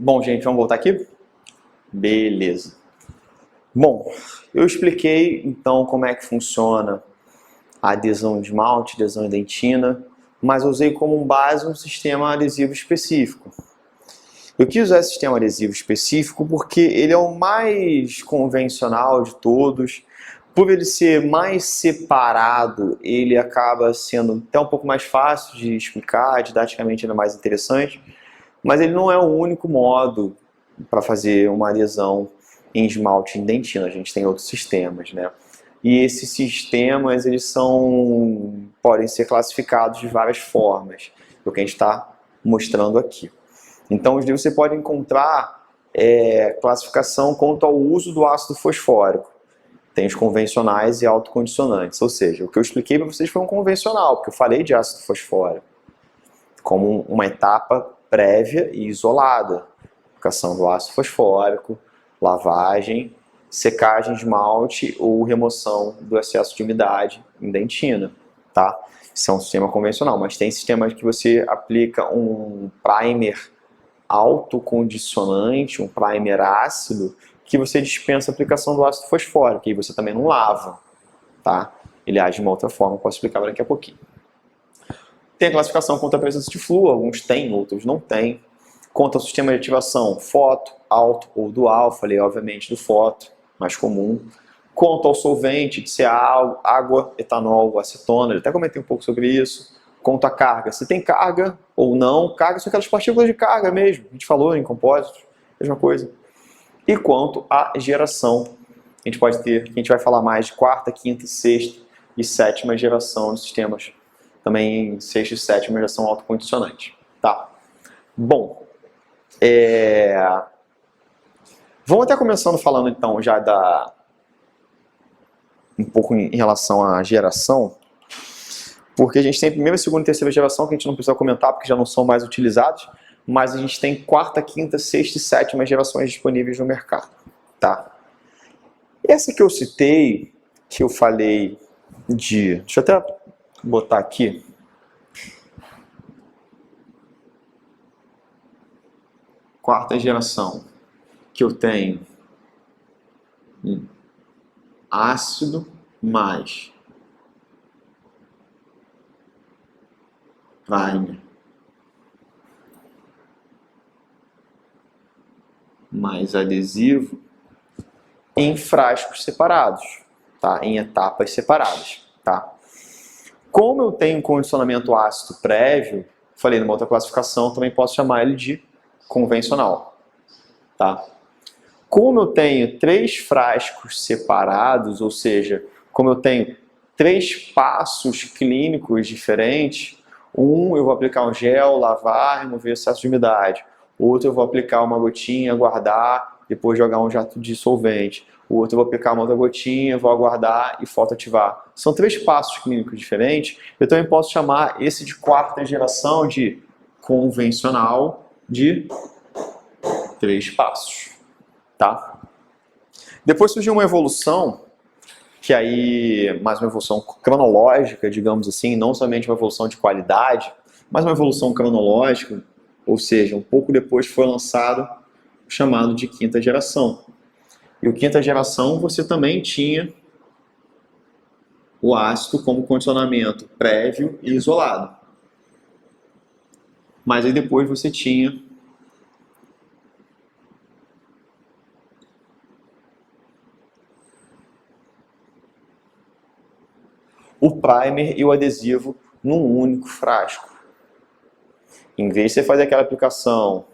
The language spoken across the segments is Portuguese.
Bom, gente, vamos voltar aqui? Beleza. Bom, eu expliquei então como é que funciona a adesão de esmalte, adesão em dentina, mas eu usei como base um sistema adesivo específico. Eu quis usar esse sistema adesivo específico porque ele é o mais convencional de todos. Por ele ser mais separado, ele acaba sendo até um pouco mais fácil de explicar, didaticamente ainda mais interessante, mas ele não é o único modo para fazer uma adesão em esmalte em dentina. A gente tem outros sistemas, né? E esses sistemas, podem ser classificados de várias formas, o que a gente está mostrando aqui. Então, os livros você pode encontrar classificação quanto ao uso do ácido fosfórico. Tem os convencionais e autocondicionantes, ou seja, o que eu expliquei para vocês foi um convencional, porque eu falei de ácido fosfórico como uma etapa prévia e isolada. Aplicação do ácido fosfórico, lavagem, secagem de esmalte ou remoção do excesso de umidade em dentina, tá? Isso é um sistema convencional, mas tem sistemas que você aplica um primer autocondicionante, um primer ácido, que você dispensa a aplicação do ácido fosfórico, e você também não lava, tá? Ele age de uma outra forma, posso explicar daqui a pouquinho. Tem a classificação quanto à presença de flúor, alguns têm, outros não têm. Quanto ao sistema de ativação, foto, alto ou dual, falei obviamente do foto, mais comum. Quanto ao solvente, de ser água, etanol, acetona, eu até comentei um pouco sobre isso. Quanto à carga, se tem carga ou não, carga são aquelas partículas de carga mesmo, a gente falou em compósitos, mesma coisa. E quanto à geração, a gente pode ter, a gente vai falar mais de quarta, quinta, sexta e sétima geração de sistemas. Também sexta e sétima geração autocondicionante. Tá? Bom, vamos até começando falando então já um pouco em relação à geração, porque a gente tem primeira, segunda e terceira geração que a gente não precisa comentar porque já não são mais utilizados, mas a gente tem quarta, quinta, sexta e sétima gerações disponíveis no mercado, tá? Essa que eu citei, que eu falei deixa eu até botar aqui. Quarta geração, que eu tenho ácido mais primer mais adesivo em frascos separados, tá? Em etapas separadas, tá? Como eu tenho condicionamento ácido prévio, falei numa outra classificação, também posso chamar ele de convencional, tá? Como eu tenho 3 frascos separados, ou seja, como eu tenho 3 passos clínicos diferentes, eu vou aplicar um gel, lavar, remover excesso de umidade. Outro eu vou aplicar uma gotinha, guardar, depois jogar um jato de solvente. O outro eu vou aplicar uma outra gotinha, vou aguardar e fotoativar. São 3 passos clínicos diferentes. Eu também posso chamar esse de quarta geração de convencional de 3 passos. Tá? Depois surgiu uma evolução, que aí, mais uma evolução cronológica, digamos assim, não somente uma evolução de qualidade, mas uma evolução cronológica, ou seja, um pouco depois foi lançado o chamado de quinta geração. E o quinta geração você também tinha o ácido como condicionamento prévio e isolado. Mas aí depois você tinha o primer e o adesivo num único frasco. Em vez de você fazer aquela aplicação,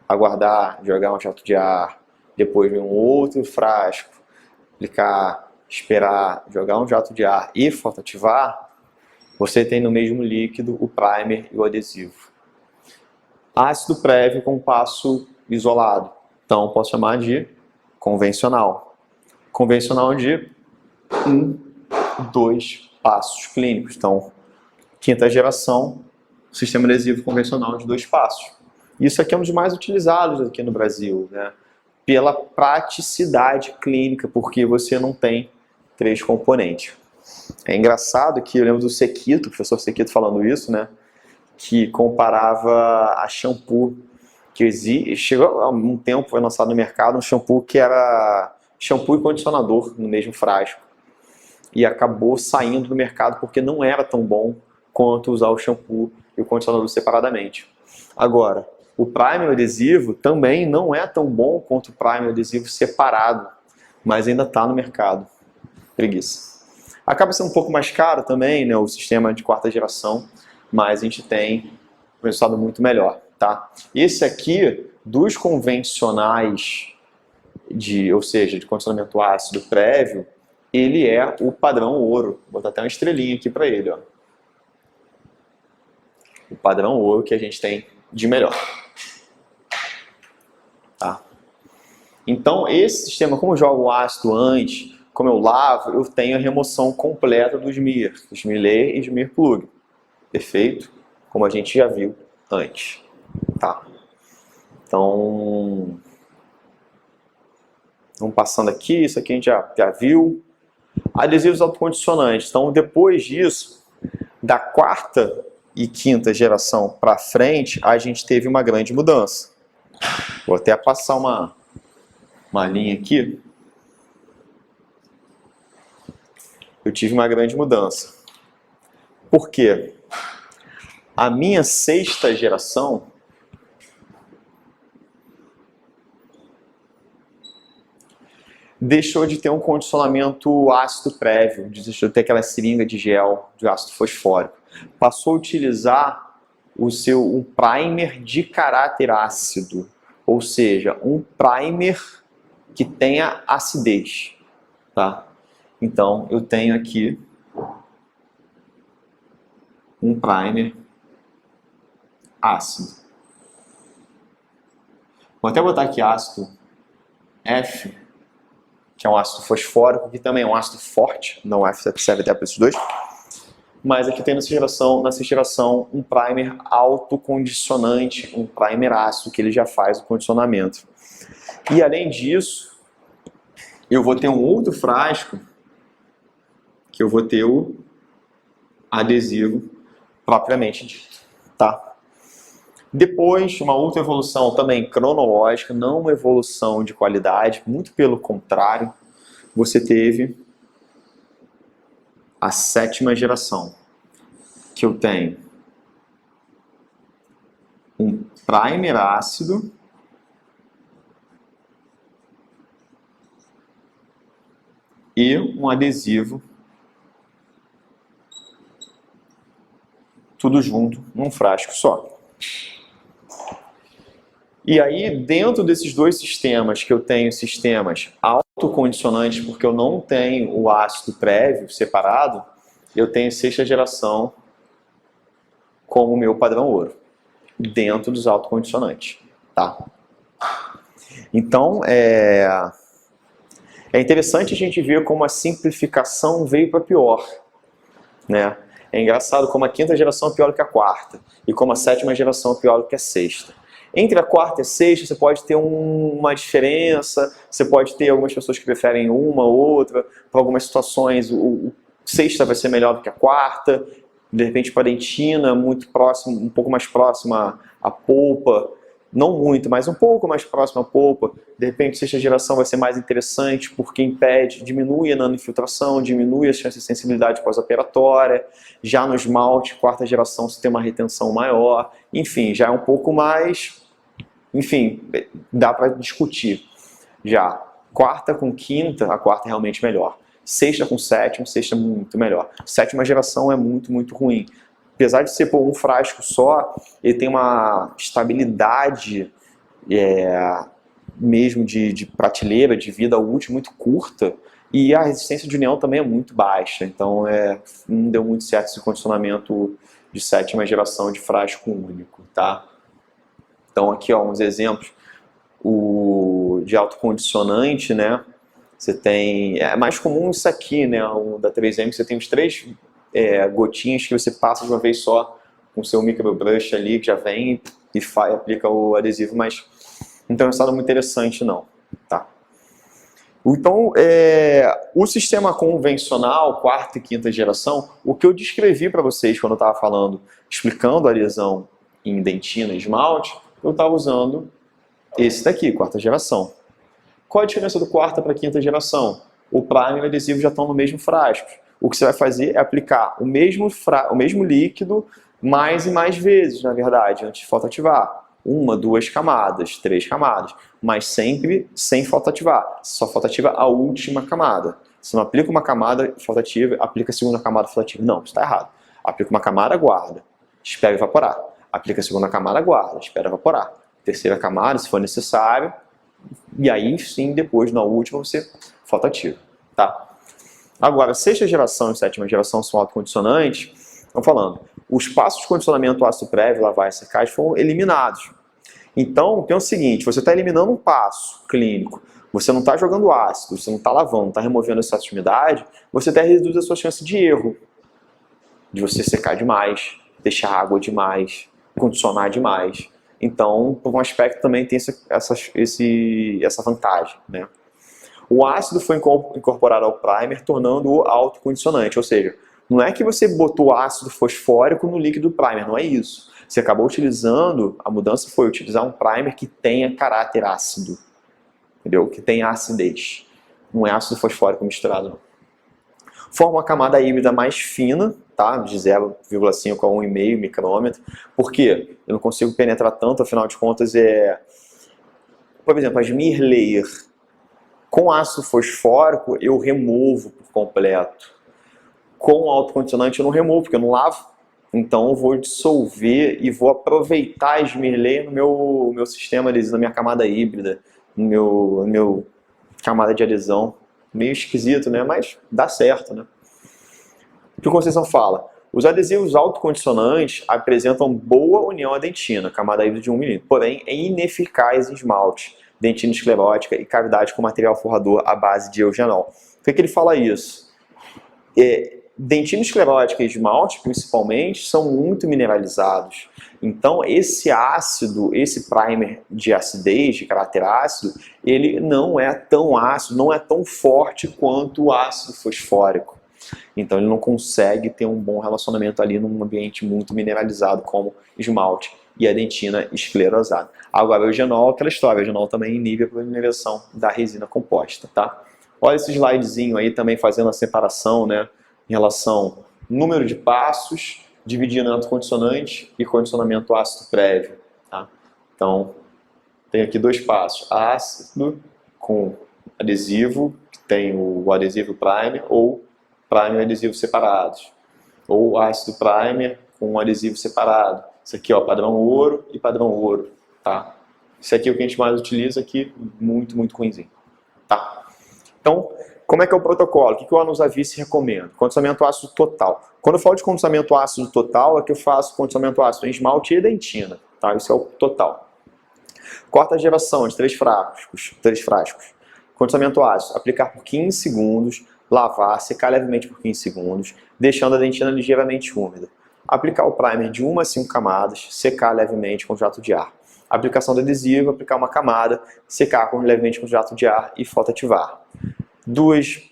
aguardar, jogar um jato de ar, depois vir um outro frasco, aplicar, esperar, jogar um jato de ar e fotoativar, você tem no mesmo líquido o primer e o adesivo. Ácido prévio com passo isolado. Então, posso chamar de convencional. Convencional de 2 passos clínicos. Então, quinta geração, sistema adesivo convencional de 2 passos. Isso aqui é um dos mais utilizados aqui no Brasil, né? Pela praticidade clínica, porque você não tem 3 componentes. É engraçado que eu lembro do Sequito, o professor Sequito falando isso, né? Que comparava a shampoo, chegou há um tempo, foi lançado no mercado um shampoo que era shampoo e condicionador no mesmo frasco. E acabou saindo do mercado porque não era tão bom quanto usar o shampoo e o condicionador separadamente. Agora, o primer adesivo também não é tão bom quanto o primer adesivo separado, mas ainda está no mercado. Preguiça. Acaba sendo um pouco mais caro também, né, o sistema de quarta geração, mas a gente tem um resultado muito melhor. Tá? Esse aqui, dos convencionais, ou seja, de condicionamento ácido prévio, ele é o padrão ouro. Vou botar até uma estrelinha aqui para ele. Ó. O padrão ouro que a gente tem de melhor. Tá? Então, esse sistema, como eu jogo o ácido antes, como eu lavo, eu tenho a remoção completa do smear layer e smear plug. Perfeito? Como a gente já viu antes. Tá? Então, vamos passando aqui, isso aqui a gente já viu. Adesivos autocondicionantes. Então, depois disso, da quarta e quinta geração para frente, a gente teve uma grande mudança. Vou até passar uma linha aqui. Eu tive uma grande mudança. Por quê? A minha sexta geração deixou de ter um condicionamento ácido prévio, deixou de ter aquela seringa de gel de ácido fosfórico. Passou a utilizar um primer de caráter ácido, ou seja, um primer que tenha acidez. Tá? Então, eu tenho aqui um primer ácido. Vou até botar aqui ácido F, que é um ácido fosfórico, que também é um ácido forte, não F serve até para esses dois. Mas aqui tem nessa geração, um primer autocondicionante, um primer ácido, que ele já faz o condicionamento. E além disso, eu vou ter um outro frasco, que eu vou ter o adesivo propriamente dito. Tá? Depois, uma outra evolução também cronológica, não uma evolução de qualidade, muito pelo contrário, você teve a sétima geração, que eu tenho um primer ácido e um adesivo, tudo junto num frasco só. E aí, dentro desses dois sistemas, que eu tenho sistemas autocondicionantes, porque eu não tenho o ácido prévio separado, eu tenho sexta geração como o meu padrão ouro, dentro dos autocondicionantes. Tá? Então, é interessante a gente ver como a simplificação veio para pior. Né? É engraçado como a quinta geração é pior do que a quarta, e como a sétima geração é pior do que a sexta. Entre a quarta e a sexta, você pode ter uma diferença, você pode ter algumas pessoas que preferem uma ou outra, para algumas situações o sexta vai ser melhor do que a quarta, de repente para a dentina, muito próximo, um pouco mais próxima à polpa, não muito, mas um pouco mais próxima à polpa, de repente a sexta geração vai ser mais interessante porque diminui a nanoinfiltração, diminui as chances de sensibilidade pós-operatória, já no esmalte, quarta geração você tem uma retenção maior, enfim, já é um pouco mais, enfim, dá para discutir. Já quarta com quinta, a quarta é realmente melhor. Sexta com sétima, sexta é muito melhor. Sétima geração é muito, muito ruim. Apesar de ser por um frasco só, ele tem uma estabilidade mesmo de prateleira, de vida útil muito curta, e a resistência de união também é muito baixa. Então não deu muito certo esse condicionamento de sétima geração de frasco único. Tá? Então aqui ó, uns exemplos de autocondicionante, né? Você tem, é mais comum isso aqui, né? O da 3M, você tem os 3 gotinhas que você passa de uma vez só com o seu microbrush ali, que já vem e aplica o adesivo, mas não tem um resultado muito interessante não. Tá? Então, o sistema convencional, quarta e quinta geração, o que eu descrevi para vocês quando eu estava explicando a adesão em dentina e esmalte, eu estava usando esse daqui, quarta geração. Qual a diferença do quarta para a quinta geração? O primer e o adesivo já estão no mesmo frasco. O que você vai fazer é aplicar o mesmo líquido mais e mais vezes, na verdade, antes de fotoativar. 1, 2 camadas, 3 camadas, mas sempre sem fotoativar. Só fotoativa a última camada. Você não aplica uma camada fotoativa, aplica a segunda camada fotoativa. Não, isso está errado. Aplica uma camada, guarda, espera evaporar. Aplica a segunda camada, guarda, espera evaporar. Terceira camada, se for necessário, e aí sim, depois, na última, você fotoativa. Tá? Agora, sexta geração e sétima geração são autocondicionantes. Estão falando, os passos de condicionamento ácido prévio, lavar e secagem foram eliminados. Então, tem o seguinte, você está eliminando um passo clínico, você não está jogando ácido, você não está lavando, não está removendo excesso de umidade, você até reduz a sua chance de erro, de você secar demais, deixar água demais, condicionar demais. Então, por um aspecto também tem essa vantagem, né? O ácido foi incorporado ao primer, tornando-o autocondicionante, ou seja, não é que você botou ácido fosfórico no líquido primer, não é isso. Você acabou utilizando, a mudança foi utilizar um primer que tenha caráter ácido, entendeu? Que tenha acidez. Não é ácido fosfórico misturado, não. Forma uma camada híbrida mais fina, tá? De 0,5 a 1,5 micrômetro. Por quê? Eu não consigo penetrar tanto, afinal de contas por exemplo, a Smear Layer com ácido fosfórico eu removo por completo. Com autocondicionante eu não removo, porque eu não lavo. Então eu vou dissolver e vou aproveitar a Smear Layer no meu sistema adesivo, na minha camada híbrida, no meu camada de adesão. Meio esquisito, né? Mas dá certo, né? O que o Conceição fala? Os adesivos autocondicionantes apresentam boa união à dentina, camada híbrida de 1 mm, porém é ineficaz em esmalte, dentina esclerótica e cavidade com material forrador à base de eugenol. Por que ele fala isso? Dentina esclerótica e esmalte, principalmente, são muito mineralizados. Então, esse ácido, esse primer de acidez, de caráter ácido, ele não é tão ácido, não é tão forte quanto o ácido fosfórico. Então, ele não consegue ter um bom relacionamento ali num ambiente muito mineralizado, como esmalte e a dentina esclerosada. Agora, o eugenol, aquela história, o eugenol também inibe a polinização da resina composta, tá? Olha esse slidezinho aí também fazendo a separação, né? Em relação ao número de passos, dividindo em autocondicionante e condicionamento ácido prévio. Tá? Então, tem aqui 2 passos. Ácido com adesivo, que tem o adesivo primer, ou primer e adesivo separados. Ou ácido primer com adesivo separado. Isso aqui, ó, padrão ouro e padrão ouro. Tá? Isso aqui é o que a gente mais utiliza aqui, muito, muito ruimzinho. Tá? Então, como é que é o protocolo? O que o Anusavice recomenda? Condicionamento ácido total. Quando eu falo de condicionamento ácido total, é que eu faço condicionamento ácido em esmalte e dentina. Tá? Isso é o total. Quarta geração de 3 frascos. Condicionamento ácido. Aplicar por 15 segundos, lavar, secar levemente por 15 segundos, deixando a dentina ligeiramente úmida. Aplicar o primer de 1 a 5 camadas, secar levemente com jato de ar. Aplicação do adesivo, aplicar uma camada, secar levemente com jato de ar e fotoativar. 2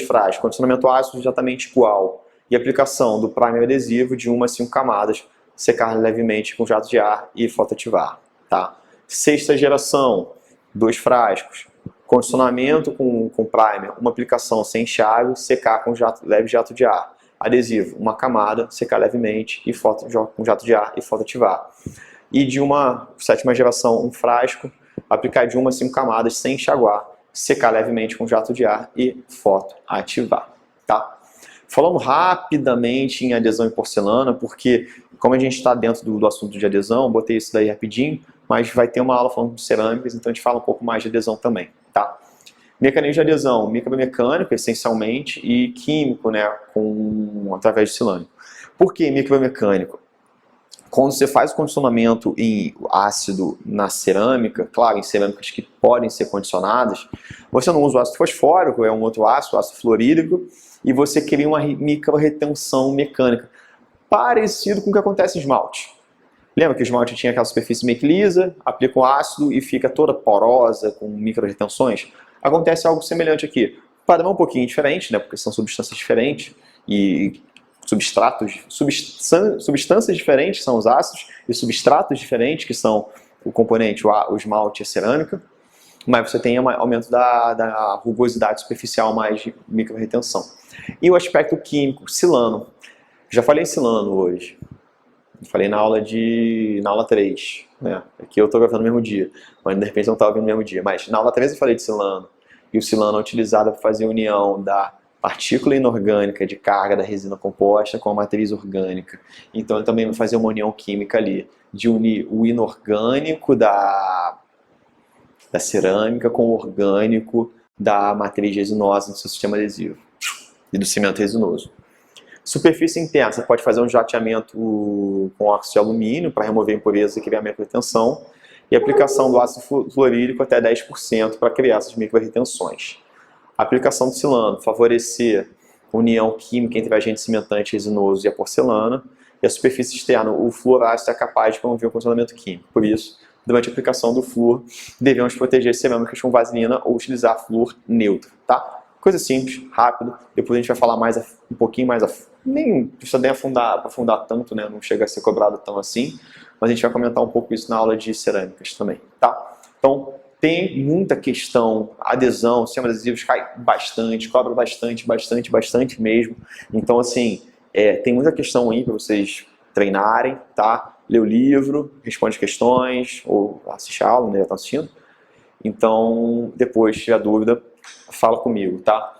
frascos, condicionamento ácido exatamente igual. E aplicação do primer adesivo de 1 a 5 camadas, secar levemente com jato de ar e fotoativar. Tá? Sexta geração, 2 frascos. Condicionamento com primer, uma aplicação sem enxágue, secar com leve jato de ar. Adesivo, uma camada, secar levemente e com jato de ar e fotoativar. E de uma sétima geração, 1 frasco, aplicar de 1 a 5 camadas sem enxaguar, secar levemente com jato de ar e fotoativar. Tá? Falando rapidamente em adesão em porcelana, porque como a gente está dentro do assunto de adesão, botei isso daí rapidinho, mas vai ter uma aula falando de cerâmicas, então a gente fala um pouco mais de adesão também. Tá? Mecanismo de adesão, micromecânico essencialmente e químico, né, através de silânio. Por que micromecânico? Quando você faz o condicionamento em ácido na cerâmica, claro, em cerâmicas que podem ser condicionadas, você não usa o ácido fosfórico, é um outro ácido, ácido fluorídrico, e você cria uma micro-retenção mecânica, parecido com o que acontece em esmalte. Lembra que o esmalte tinha aquela superfície meio que lisa, aplica o ácido e fica toda porosa, com micro-retenções? Acontece algo semelhante aqui. O padrão é um pouquinho diferente, né, porque são substâncias diferentes, e substâncias diferentes são os ácidos, e substratos diferentes, que são o componente, o esmalte e a cerâmica, mas você tem aumento da rugosidade superficial, mais de micro-retenção. E o aspecto químico, silano. Já falei em silano hoje. Falei na aula 3, né? Aqui eu estou gravando no mesmo dia, mas de repente não estava no mesmo dia. Mas na aula 3 eu falei de silano. E o silano é utilizado para fazer a união da partícula inorgânica de carga da resina composta com a matriz orgânica. Então ele também vai fazer uma união química ali, de unir o inorgânico da cerâmica com o orgânico da matriz resinosa no seu sistema adesivo e do cimento resinoso. Superfície interna, você pode fazer um jateamento com óxido de alumínio para remover impurezas e criar micro-retenção, e aplicação do ácido fluorídrico até 10% para criar essas micro-retenções. A aplicação do silano, favorecer a união química entre o agente cimentante resinoso e a porcelana, e a superfície externa, o fluorácido é capaz de promover o condicionamento químico. Por isso, durante a aplicação do flúor, devemos proteger cerâmicas com vaselina ou utilizar flúor neutro, tá? Coisa simples, rápido, depois a gente vai falar um pouquinho mais nem precisa nem aprofundar tanto, né? Não chega a ser cobrado tão assim, mas a gente vai comentar um pouco isso na aula de cerâmicas também, tá? Então, tem muita questão, adesão, o sistema adesivos cai bastante, cobra bastante mesmo. Então, assim, tem muita questão aí para vocês treinarem, tá? Lê o livro, responde questões, ou assiste a aula, né? Já tá assistindo. Então, depois, se tiver dúvida, fala comigo, tá?